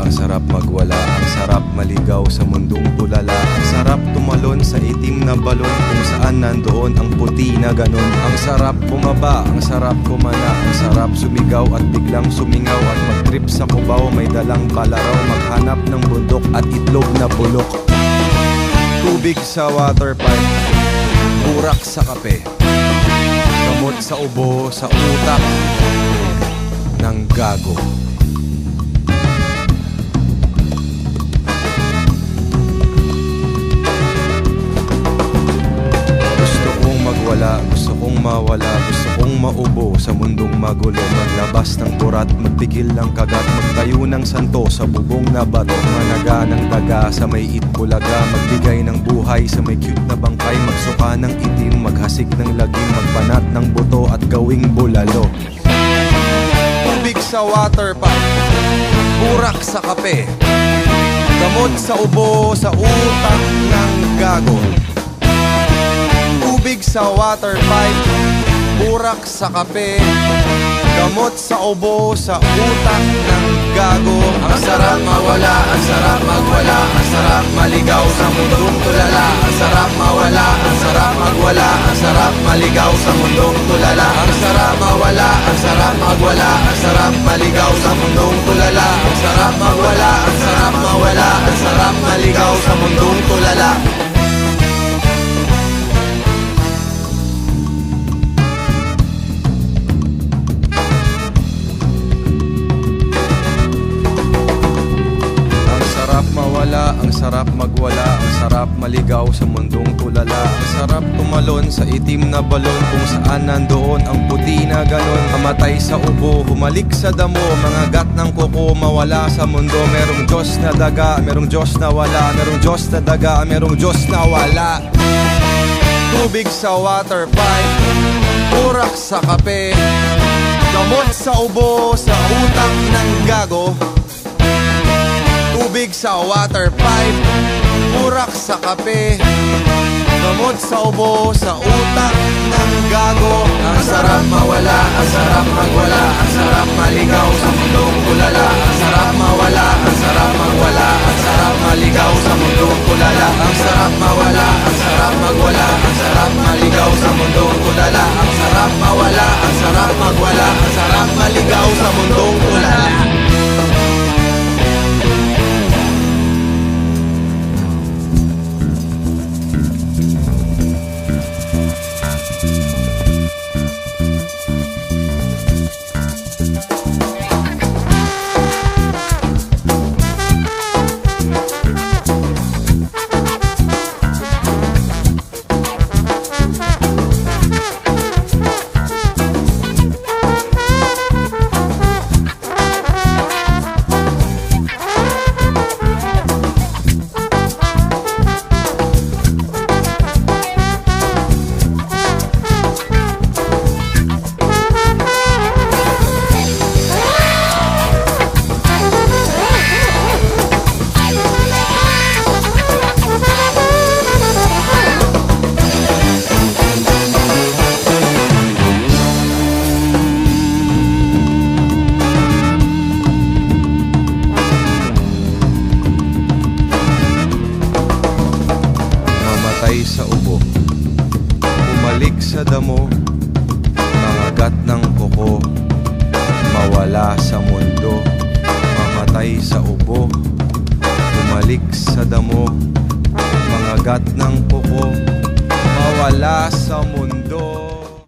Ang sarap magwala, ang sarap maligaw sa mundong tulala. Ang sarap tumalon sa itim na balon, kung saan nandoon ang puti na ganon. Ang sarap bumaba, ang sarap kumana, ang sarap sumigaw at biglang sumingaw. At mag-trip sa Cubao, may dalang kalaraw, maghanap ng bundok at itlog na bulok. Tubig sa water pipe, burak sa kape, gamot sa ubo, sa utak ng gago. Gusto kong mawala, gusto kong maubo sa mundong magulo. Maglabas ng turat, magpigil ng kagat, magtayo ng santo sa bubong na bato. Managa ng daga sa may itbulaga, magbigay ng buhay sa may cute na bangkay. Magsuka ng itim, maghasik ng lagim, magbanat ng buto at gawing bulalo. Tubig sa water pipe, burak sa kape, gamot sa ubo, sa utak ng gago. Tubig sa water pipe, burak sa kape, gamot sa ubo, sa utak ng gago. Ang sarap mawala, ang sarap magwala, ang sarap maligaw sa mundong tulala. Ang sarap mawala, ang sarap magwala, ang sarap maligaw sa mundong tulala. Ang sarap mawala, ang sarap magwala, ang sarap maligaw sa mundong tulala. Ang sarap mawala, ang sarap mawala, ang sarap maligaw sa mundong tulala. Ang sarap magwala, ang sarap maligaw sa mundong tulala. Ang sarap tumalon sa itim na balon, kung saan nandoon ang puti na ganon. Mamatay sa ubo, humalik sa damo, mga gat ng kuko, mawala sa mundo. Merong Diyos na daga, merong Diyos na wala, merong Diyos na daga, merong Diyos na wala. Tubig sa water pipe, burak sa kape, gamot sa ubo, sa utak ng gago. Tubig sa water pipe, burak sa kape, gamot sa ubo, sa utak ng gago. Ang sarap mawala, ang sarap magwala, ang sarap maligaw sa mundong tulala. Ang sarap mawala, ang sarap magwala, ang sarap maligaw sa mundong tulala. Ang sarap mawala, ang sarap magwala, ang sarap maligaw sa mundong tulala. Ang sarap mawala, ang sarap magwala, ang sarap maligaw sa mundong tulala. Sa ubo, bumalik sa damo, mga gat ng kuko, mawala sa mundo. Mamatay sa ubo, bumalik sa damo, mga gat ng kuko, mawala sa mundo.